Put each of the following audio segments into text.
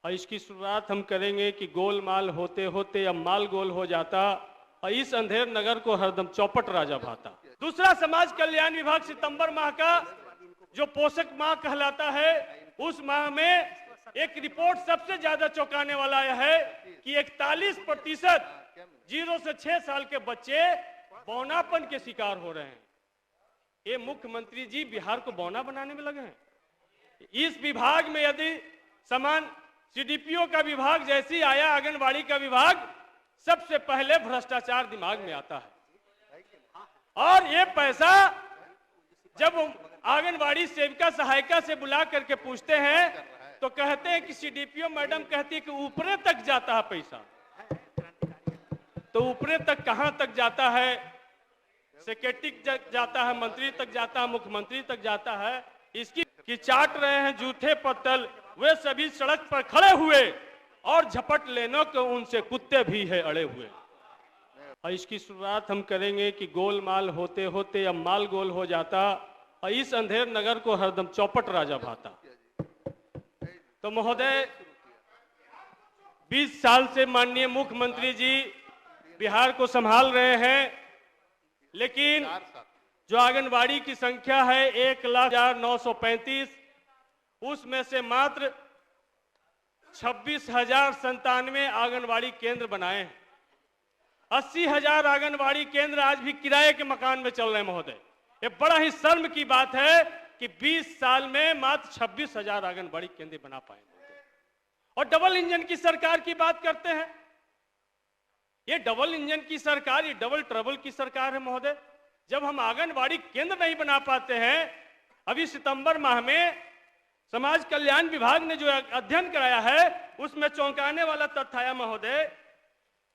और इसकी शुरुआत हम करेंगे कि गोलमाल होते होते अब माल गोल हो जाता और इस अंधेर नगर को हरदम चौपट राजा भाता। दूसरा, समाज कल्याण विभाग सितंबर माह का जो पोषक माह कहलाता है, उस माह में एक रिपोर्ट सबसे ज्यादा चौंकाने वाला यह है कि 41% 0 से 6 साल के बच्चे बौनापन के शिकार हो रहे हैं। ये मुख्यमंत्री जी बिहार को बौना बनाने में लगे हैं। इस विभाग में यदि समान सीडीपीओ का विभाग जैसी आया, आंगनबाड़ी का विभाग, सबसे पहले भ्रष्टाचार दिमाग में आता है। और ये पैसा जब आंगनबाड़ी सेविका सहायिका से बुला करके पूछते हैं तो कहते हैं कि सीडीपीओ मैडम कहती है कि ऊपरे तक जाता है पैसा। तो ऊपरे तक कहां तक जाता है? सेक्रेटरी तक जाता है, मंत्री तक जाता है, मुख्यमंत्री तक जाता है। इसकी कि चाट रहे हैं जूठे पत्तल वे सभी सड़क पर खड़े हुए और झपट लेने को उनसे कुत्ते भी है अड़े हुए। और इसकी शुरुआत हम करेंगे कि गोलमाल होते होते अब माल गोल हो जाता और इस अंधेर नगर को हरदम चौपट राजा भाता। तो महोदय, 20 साल से माननीय मुख्यमंत्री जी बिहार को संभाल रहे हैं, लेकिन जो आंगनबाड़ी की संख्या है 1,0935, उसमें से मात्र 26,097 आंगनबाड़ी केंद्र बनाए हैं। 80,000 आंगनबाड़ी केंद्र आज भी किराए के मकान में चल रहे हैं। महोदय, ये बड़ा ही शर्म की बात है कि 20 साल में मात्र 26,000 आंगनबाड़ी केंद्र बना पाए। और डबल इंजन की सरकार की बात करते हैं। ये डबल इंजन की सरकार, ये डबल ट्रबल की सरकार है महोदय। जब हम आंगनबाड़ी केंद्र नहीं बना पाते हैं, अभी सितंबर माह में समाज कल्याण विभाग ने जो अध्ययन कराया है उसमें चौंकाने वाला तथ्य आया महोदय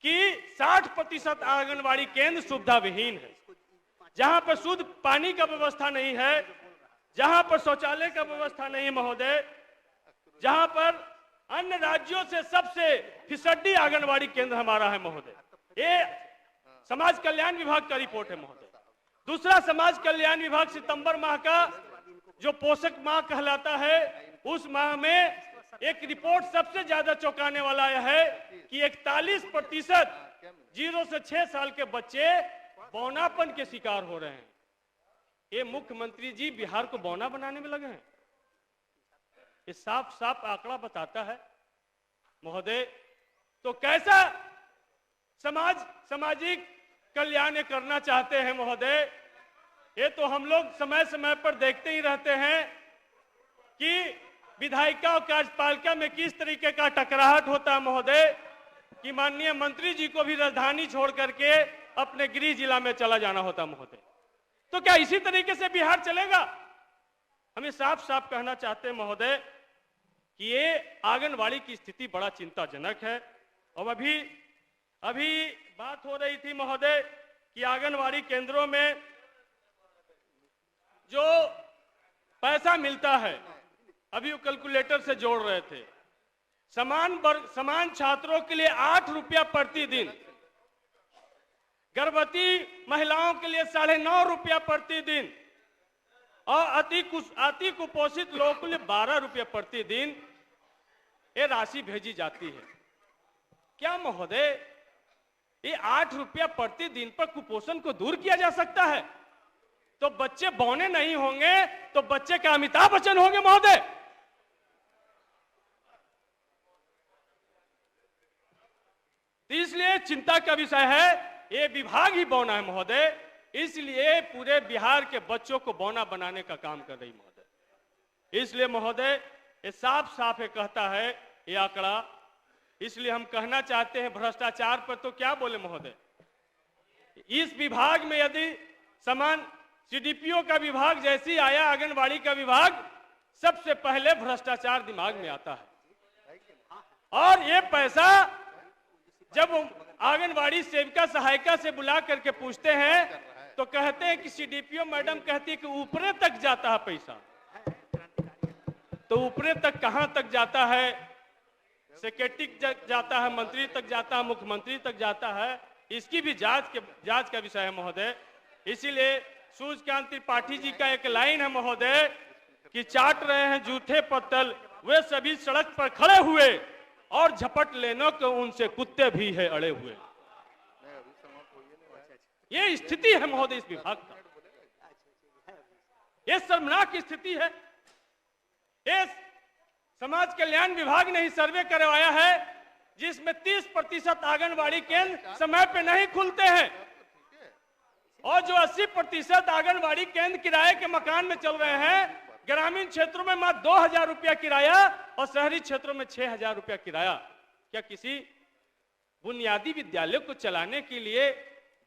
कि 60% आंगनबाड़ी केंद्र सुविधा विहीन है। जहां पर शुद्ध पानी का व्यवस्था नहीं है, जहां पर शौचालय का व्यवस्था नहीं है महोदय, जहां पर अन्य राज्यों से सबसे फिसड्डी आंगनबाड़ी केंद्र हमारा है महोदय। ये समाज कल्याण विभाग का रिपोर्ट है महोदय। दूसरा, समाज कल्याण विभाग सितंबर माह का जो पोषक माह कहलाता है, उस माह में एक रिपोर्ट सबसे ज्यादा चौंकाने वाला यह है कि 41% 0 से 6 साल के बच्चे बौनापन के शिकार हो रहे हैं। ये मुख्यमंत्री जी बिहार को बौना बनाने में लगे हैं। ये साफ साफ आंकड़ा बताता है महोदय। तो कैसा सामाजिक कल्याण करना चाहते हैं महोदय? ये तो हम लोग समय समय पर देखते ही रहते हैं कि विधायिका और कार्यपालिका में किस तरीके का टकराहट होता है महोदय, कि माननीय मंत्री जी को भी राजधानी छोड़ करके अपने गृह जिला में चला जाना होता महोदय। तो क्या इसी तरीके से बिहार चलेगा? हमें साफ साफ कहना चाहते हैं महोदय कि ये आंगनबाड़ी की स्थिति बड़ा चिंताजनक है। और अभी बात हो रही थी महोदय कि आंगनबाड़ी केंद्रों में जो पैसा मिलता है, अभी वो कैलकुलेटर से जोड़ रहे थे, समान छात्रों के लिए 8 रुपया प्रतिदिन, गर्भवती महिलाओं के लिए 9.5 रुपया प्रतिदिन और अति कुपोषित लोगों के लिए 12 रुपया प्रतिदिन ये राशि भेजी जाती है। क्या महोदय ये 8 रुपया प्रतिदिन पर कुपोषण को दूर किया जा सकता है? तो बच्चे बौने नहीं होंगे तो बच्चे क्या अमिताभ बच्चन होंगे महोदय? इसलिए चिंता का विषय है, ये विभाग ही बौना है महोदय। इसलिए पूरे बिहार के बच्चों को बौना बनाने का काम कर रही महोदय। इसलिए महोदय ये साफ साफ कहता है ये आंकड़ा। इसलिए हम कहना चाहते हैं भ्रष्टाचार पर तो क्या बोले महोदय। इस विभाग में यदि समान सीडीपीओ का विभाग जैसी आया, आंगनबाड़ी का विभाग, सबसे पहले भ्रष्टाचार दिमाग में आता है। और ये पैसा जब आंगनबाड़ी सेविका सहायिका से बुला करके पूछते हैं तो कहते हैं कि सीडीपीओ मैडम कहती है कि ऊपरे तक जाता है पैसा। तो ऊपरे तक कहां तक जाता है? सेक्रेटरी तक जाता है, मंत्री तक जाता है, मुख्यमंत्री तक जाता है। इसकी भी जांच का विषय है महोदय। इसीलिए सूर्यकांत त्रिपाठी जी का एक लाइन है महोदय कि चाट रहे हैं जूठे पत्तल वे सभी सड़क पर खड़े हुए और झपट लेने को उनसे कुत्ते भी है अड़े हुए। ये स्थिति है महोदय इस विभाग का, ये शर्मनाक स्थिति है। ये समाज कल्याण विभाग ने ही सर्वे करवाया है जिसमें 30% आंगनबाड़ी केंद्र समय पे नहीं खुलते हैं और जो 80% आंगनबाड़ी केंद्र किराए के मकान में चल रहे हैं, ग्रामीण क्षेत्रों में मात्र 2000 रुपया किराया और शहरी क्षेत्रों में 6000 रुपया किराया। क्या किसी बुनियादी विद्यालय को चलाने के लिए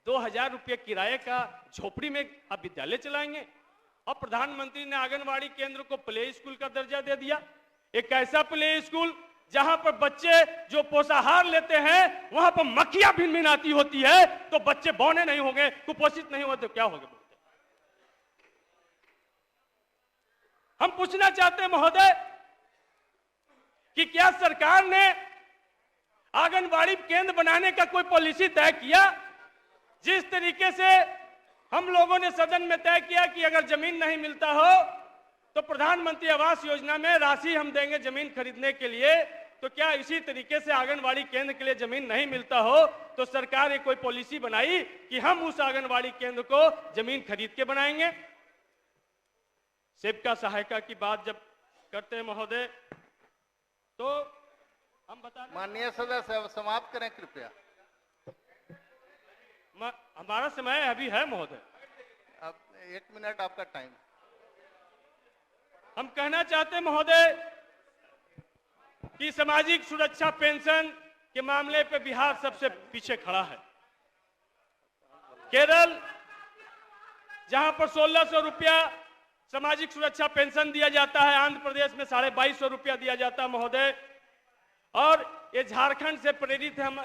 2000 रुपये किराए का झोपड़ी में आप विद्यालय चलाएंगे? और प्रधानमंत्री ने आंगनबाड़ी केंद्र को प्ले स्कूल का दर्जा दे दिया। एक ऐसा प्ले स्कूल जहां पर बच्चे जो पोषाहार लेते हैं वहां पर मक्खियां भिनभिनाती होती है, तो बच्चे बौने नहीं होंगे, कुपोषित नहीं होते, क्या होगा? हम पूछना चाहते हैं महोदय कि क्या सरकार ने आंगनबाड़ी केंद्र बनाने का कोई पॉलिसी तय किया? जिस तरीके से हम लोगों ने सदन में तय किया कि अगर जमीन नहीं मिलता हो तो प्रधानमंत्री आवास योजना में राशि हम देंगे जमीन खरीदने के लिए, तो क्या इसी तरीके से आंगनबाड़ी केंद्र के लिए जमीन नहीं मिलता हो तो सरकार ने कोई पॉलिसी बनाई कि हम उस आंगनबाड़ी केंद्र को जमीन खरीद के बनाएंगे? सेविका सहायिका की बात जब करते हैं महोदय तो हम बता, माननीय सदस्य अब समाप्त करें कृपया। हमारा समय अभी है महोदय, अब 1 मिनट आपका टाइम। हम कहना चाहते हैं महोदय कि सामाजिक सुरक्षा पेंशन के मामले पे बिहार सबसे पीछे खड़ा है। केरल जहां पर 1600 रुपया सामाजिक सुरक्षा पेंशन दिया जाता है, आंध्र प्रदेश में 2250 रुपया दिया जाता है महोदय। और ये झारखंड से प्रेरित है, हम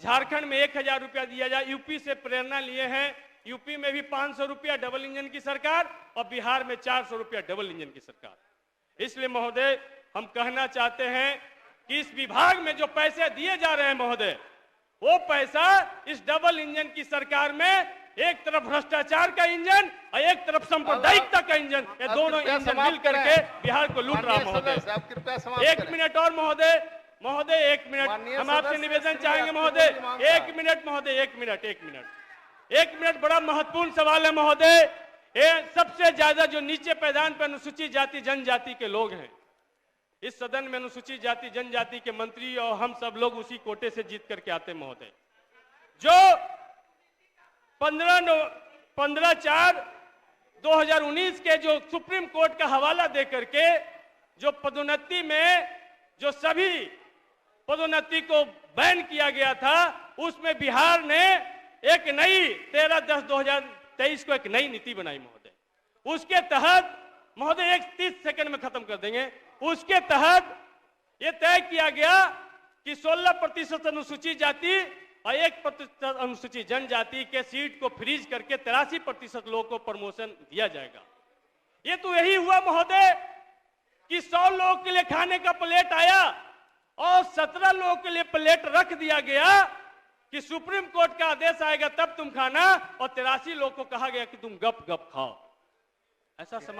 झारखंड में 1000 रुपया दिया जाए। यूपी से प्रेरणा लिए हैं, यूपी में भी 500 रुपया डबल इंजन की सरकार और बिहार में 400 रुपया डबल इंजन की सरकार। इसलिए महोदय हम कहना चाहते हैं कि इस विभाग में जो पैसे दिए जा रहे हैं महोदय, वो पैसा इस डबल इंजन की सरकार में एक तरफ भ्रष्टाचार का इंजन और एक तरफ सांप्रदायिकता का इंजन, ये दोनों इंजन मिल करके बिहार को लूट रहा है महोदय। 1 मिनट और महोदय, महोदय 1 मिनट हम आपसे निवेदन चाहेंगे महोदय। 1 मिनट महोदय, 1 मिनट, 1 मिनट, 1 मिनट। बड़ा महत्वपूर्ण सवाल है महोदय। ये सबसे ज्यादा जो नीचे पैदान पर अनुसूचित जाति जनजाति के लोग हैं, इस सदन में अनुसूचित जाति जनजाति के मंत्री और हम सब लोग उसी कोटे से जीत करके आते महोदय। जो 15/4/2019 के जो सुप्रीम कोर्ट का हवाला दे करके जो पदोन्नति में जो सभी पदोन्नति को बैन किया गया था, उसमें बिहार ने एक नई 13/10/2023 को एक नई नीति बनाई महोदय। उसके तहत महोदय 30 सेकंड में खत्म कर देंगे। उसके तहत यह तय किया गया कि 16% अनुसूचित जाति और 1% अनुसूचित जनजाति के सीट को फ्रीज करके 83% लोगों को प्रमोशन दिया जाएगा। ये तो यही हुआ महोदय कि 100 लोगों के लिए खाने का प्लेट आया और 17 लोगों के लिए प्लेट रख दिया गया कि सुप्रीम कोर्ट का आदेश आएगा तब तुम खाना, और 83 लोगों को कहा गया कि तुम गप गप खाओ। ऐसा समाज